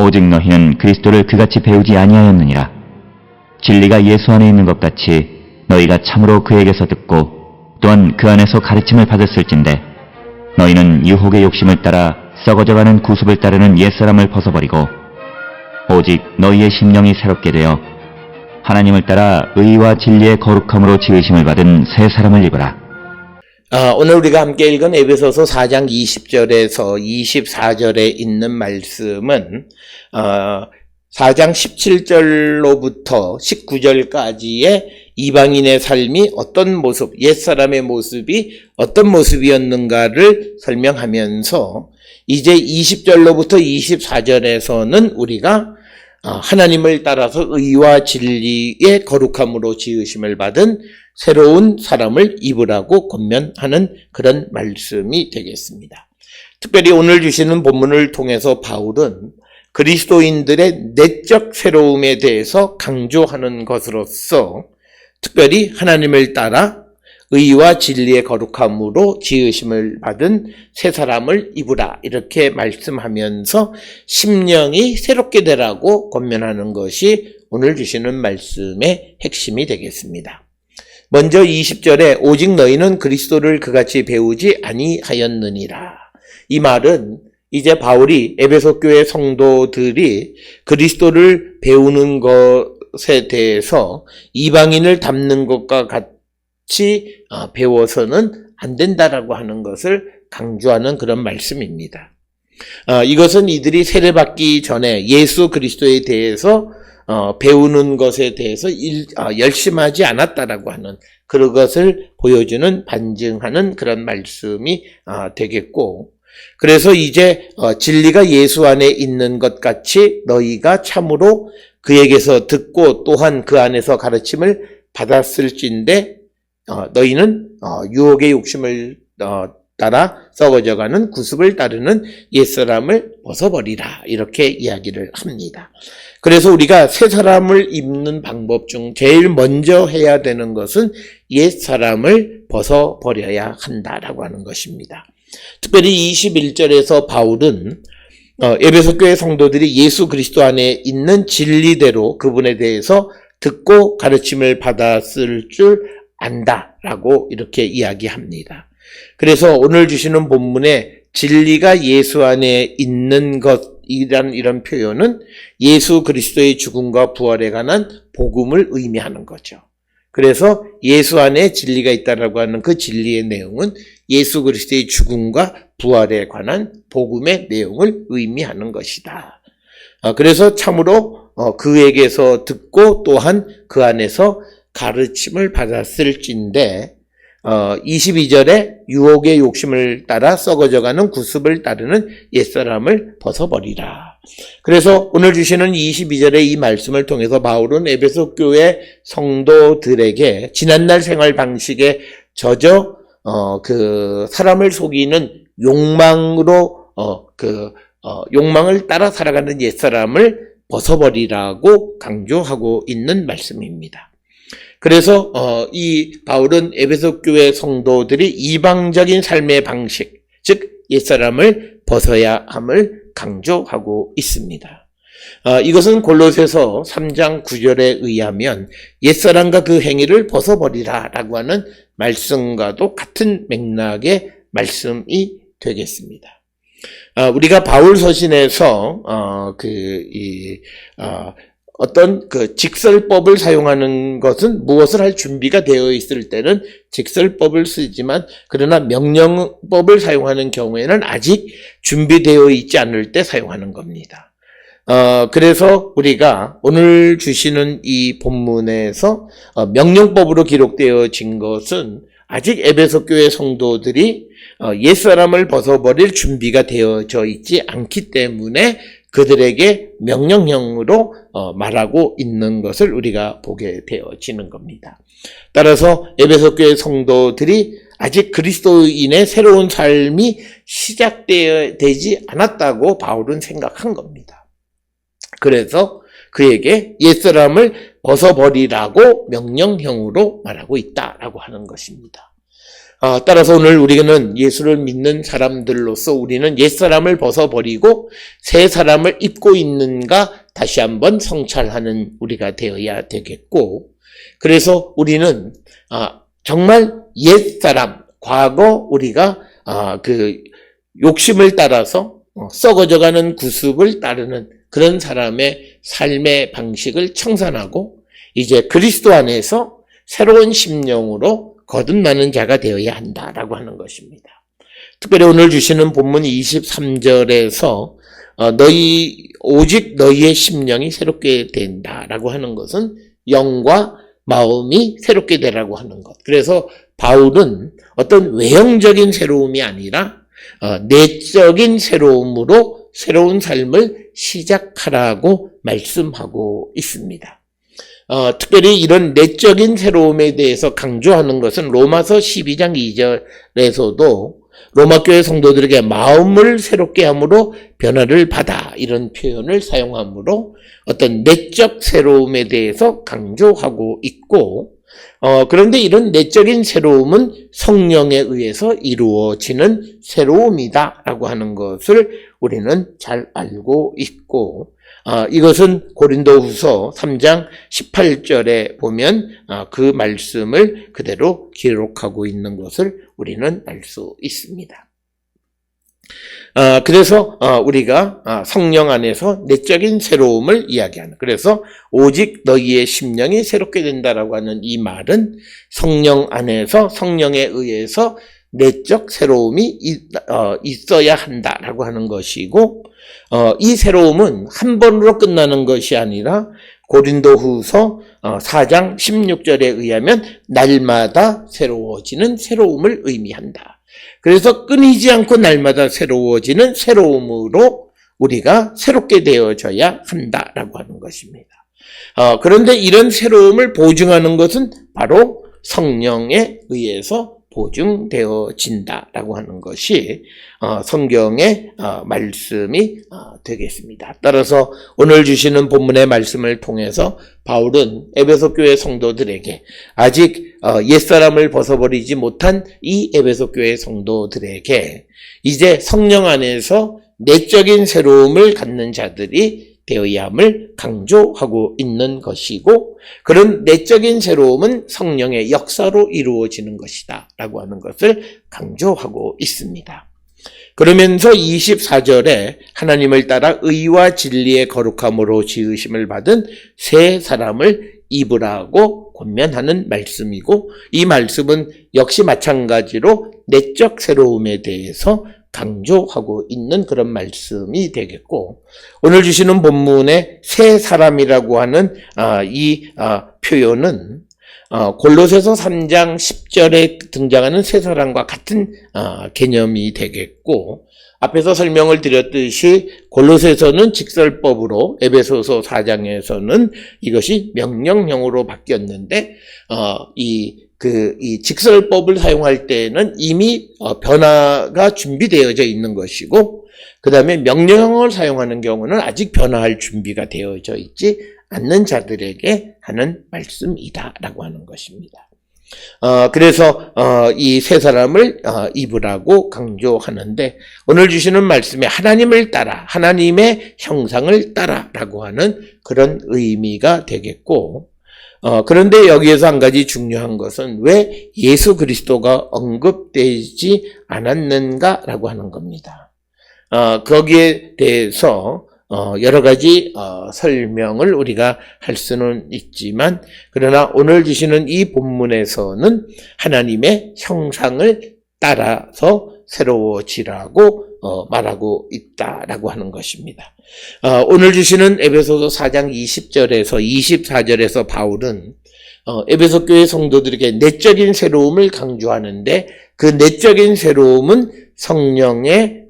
오직 너희는 그리스도를 그같이 배우지 아니하였느니라. 진리가 예수 안에 있는 것 같이 너희가 참으로 그에게서 듣고 또한 그 안에서 가르침을 받았을진대 너희는 유혹의 욕심을 따라 썩어져가는 구습을 따르는 옛사람을 벗어버리고 오직 너희의 심령이 새롭게 되어 하나님을 따라 의와 진리의 거룩함으로 지으심을 받은 새 사람을 입으라. 오늘 우리가 함께 읽은 에베소서 4장 20절에서 24절에 있는 말씀은 4장 17절로부터 19절까지의 이방인의 삶이 어떤 모습, 옛사람의 모습이 어떤 모습이었는가를 설명하면서 이제 20절로부터 24절에서는 우리가 하나님을 따라서 의와 진리의 거룩함으로 지으심을 받은 새로운 사람을 입으라고 권면하는 그런 말씀이 되겠습니다. 특별히 오늘 주시는 본문을 통해서 바울은 그리스도인들의 내적 새로움에 대해서 강조하는 것으로서 특별히 하나님을 따라 의와 진리의 거룩함으로 지으심을 받은 새 사람을 입으라 이렇게 말씀하면서 심령이 새롭게 되라고 권면하는 것이 오늘 주시는 말씀의 핵심이 되겠습니다. 먼저 20절에 오직 너희는 그리스도를 그같이 배우지 아니하였느니라. 이 말은 이제 바울이 에베소 교회 성도들이 그리스도를 배우는 것에 대해서 이방인을 닮는 것과 같이 배워서는 안 된다라고 하는 것을 강조하는 그런 말씀입니다. 이것은 이들이 세례받기 전에 예수 그리스도에 대해서 배우는 것에 대해서 열심하지 않았다라고 하는 그것을 보여주는 반증하는 그런 말씀이 되겠고, 그래서 이제 진리가 예수 안에 있는 것 같이 너희가 참으로 그에게서 듣고 또한 그 안에서 가르침을 받았을진데 너희는 유혹의 욕심을 따라 썩어져가는 구습을 따르는 옛사람을 벗어버리라 이렇게 이야기를 합니다. 그래서 우리가 새 사람을 입는 방법 중 제일 먼저 해야 되는 것은 옛사람을 벗어버려야 한다라고 하는 것입니다. 특별히 21절에서 바울은 에베소 교회 성도들이 예수 그리스도 안에 있는 진리대로 그분에 대해서 듣고 가르침을 받았을 줄 안다라고 이렇게 이야기합니다. 그래서 오늘 주시는 본문에 진리가 예수 안에 있는 이런 표현은 예수 그리스도의 죽음과 부활에 관한 복음을 의미하는 거죠. 그래서 예수 안에 진리가 있다라고 하는 그 진리의 내용은 예수 그리스도의 죽음과 부활에 관한 복음의 내용을 의미하는 것이다. 그래서 참으로 그에게서 듣고 또한 그 안에서 가르침을 받았을진데 22절에 유혹의 욕심을 따라 썩어져가는 구습을 따르는 옛사람을 벗어버리라. 그래서 오늘 주시는 22절의 이 말씀을 통해서 바울은 에베소 교회 성도들에게 지난날 생활 방식에 젖어 그 사람을 속이는 욕망으로 욕망을 따라 살아가는 옛사람을 벗어버리라고 강조하고 있는 말씀입니다. 그래서 이 바울은 에베소 교회 성도들이 이방적인 삶의 방식, 즉 옛사람을 벗어야 함을 강조하고 있습니다. 이것은 골로새서 3장 9절에 의하면 옛사람과 그 행위를 벗어버리라라고 하는 말씀과도 같은 맥락의 말씀이 되겠습니다. 우리가 바울 서신에서 어떤 직설법을 사용하는 것은 무엇을 할 준비가 되어 있을 때는 직설법을 쓰지만 그러나 명령법을 사용하는 경우에는 아직 준비되어 있지 않을 때 사용하는 겁니다. 그래서 우리가 오늘 주시는 이 본문에서 명령법으로 기록되어진 것은 아직 에베소 교회 성도들이 옛사람을 벗어버릴 준비가 되어져 있지 않기 때문에 그들에게 명령형으로 말하고 있는 것을 우리가 보게 되어지는 겁니다. 따라서 에베소 교회 성도들이 아직 그리스도인의 새로운 삶이 시작되지 않았다고 바울은 생각한 겁니다. 그래서 그에게 옛사람을 벗어버리라고 명령형으로 말하고 있다라고 하는 것입니다. 따라서 오늘 우리는 예수를 믿는 사람들로서 우리는 옛사람을 벗어버리고 새 사람을 입고 있는가 다시 한번 성찰하는 우리가 되어야 되겠고, 그래서 우리는 정말 옛사람, 과거 우리가 그 욕심을 따라서 썩어져가는 구습을 따르는 그런 사람의 삶의 방식을 청산하고 이제 그리스도 안에서 새로운 심령으로 거듭나는 자가 되어야 한다라고 하는 것입니다. 특별히 오늘 주시는 본문 23절에서 오직 너희의 심령이 새롭게 된다라고 하는 것은 영과 마음이 새롭게 되라고 하는 것. 그래서 바울은 어떤 외형적인 새로움이 아니라 내적인 새로움으로 새로운 삶을 시작하라고 말씀하고 있습니다. 특별히 이런 내적인 새로움에 대해서 강조하는 것은 로마서 12장 2절에서도 로마교회 성도들에게 마음을 새롭게 함으로 변화를 받아 이런 표현을 사용함으로 어떤 내적 새로움에 대해서 강조하고 있고, 그런데 이런 내적인 새로움은 성령에 의해서 이루어지는 새로움이다라고 하는 것을 우리는 잘 알고 있고, 이것은 고린도후서 3장 18절에 보면 그 말씀을 그대로 기록하고 있는 것을 우리는 알 수 있습니다. 그래서 우리가 성령 안에서 내적인 새로움을 이야기하는, 그래서 오직 너희의 심령이 새롭게 된다라고 하는 이 말은 성령 안에서 성령에 의해서 내적 새로움이 있어야 한다라고 하는 것이고, 이 새로움은 한 번으로 끝나는 것이 아니라 고린도후서 4장 16절에 의하면 날마다 새로워지는 새로움을 의미한다. 그래서 끊이지 않고 날마다 새로워지는 새로움으로 우리가 새롭게 되어져야 한다라고 하는 것입니다. 그런데 이런 새로움을 보증하는 것은 바로 성령에 의해서 보증되어진다라고 하는 것이 성경의 말씀이 되겠습니다. 따라서 오늘 주시는 본문의 말씀을 통해서 바울은 에베소 교회 성도들에게 아직 옛사람을 벗어버리지 못한 이 에베소 교회 성도들에게 이제 성령 안에서 내적인 새로움을 갖는 자들이 되어야 함을 강조하고 있는 것이고, 그런 내적인 새로움은 성령의 역사로 이루어지는 것이다 라고 하는 것을 강조하고 있습니다. 그러면서 24절에 하나님을 따라 의와 진리의 거룩함으로 지으심을 받은 새 사람을 입으라고 권면하는 말씀이고, 이 말씀은 역시 마찬가지로 내적 새로움에 대해서 강조하고 있는 그런 말씀이 되겠고, 오늘 주시는 본문의 새 사람이라고 하는 이 표현은 골로새서 3장 10절에 등장하는 새 사람과 같은 개념이 되겠고, 앞에서 설명을 드렸듯이 골로새서는 직설법으로, 에베소서 4장에서는 이것이 명령형으로 바뀌었는데, 이 직설법을 사용할 때는 이미 변화가 준비되어져 있는 것이고, 그 다음에 명령형을 사용하는 경우는 아직 변화할 준비가 되어져 있지 않는 자들에게 하는 말씀이다라고 하는 것입니다. 그래서 이 세 사람을 입으라고 강조하는데, 오늘 주시는 말씀에 하나님을 따라, 하나님의 형상을 따라라고 하는 그런 의미가 되겠고, 그런데 여기에서 한 가지 중요한 것은 왜 예수 그리스도가 언급되지 않았는가라고 하는 겁니다. 거기에 대해서 여러 가지 설명을 우리가 할 수는 있지만, 그러나 오늘 주시는 이 본문에서는 하나님의 형상을 따라서 새로워지라고 말하고 있다라고 하는 것입니다. 오늘 주시는 에베소서 4장 20절에서 24절에서 바울은 에베소 교회 성도들에게 내적인 새로움을 강조하는데, 그 내적인 새로움은 성령의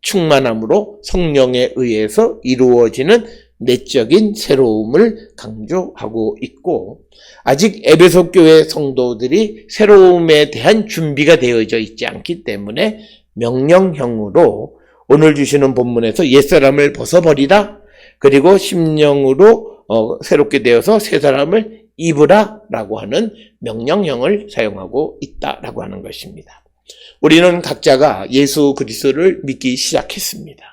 충만함으로 성령에 의해서 이루어지는 내적인 새로움을 강조하고 있고, 아직 에베소 교회 성도들이 새로움에 대한 준비가 되어져 있지 않기 때문에 명령형으로 오늘 주시는 본문에서 옛사람을 벗어버리라, 그리고 심령으로 새롭게 되어서 새 사람을 입으라라고 하는 명령형을 사용하고 있다라고 하는 것입니다. 우리는 각자가 예수 그리스도를 믿기 시작했습니다.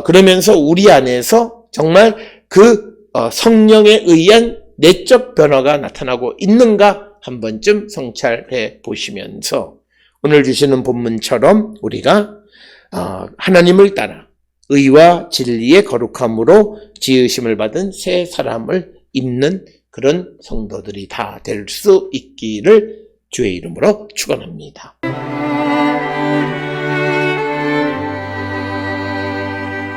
그러면서 우리 안에서 정말 그 성령에 의한 내적 변화가 나타나고 있는가 한 번쯤 성찰해 보시면서 오늘 주시는 본문처럼 우리가 하나님을 따라 의와 진리의 거룩함으로 지으심을 받은 새 사람을 입는 그런 성도들이 다 될 수 있기를 주의 이름으로 축원합니다.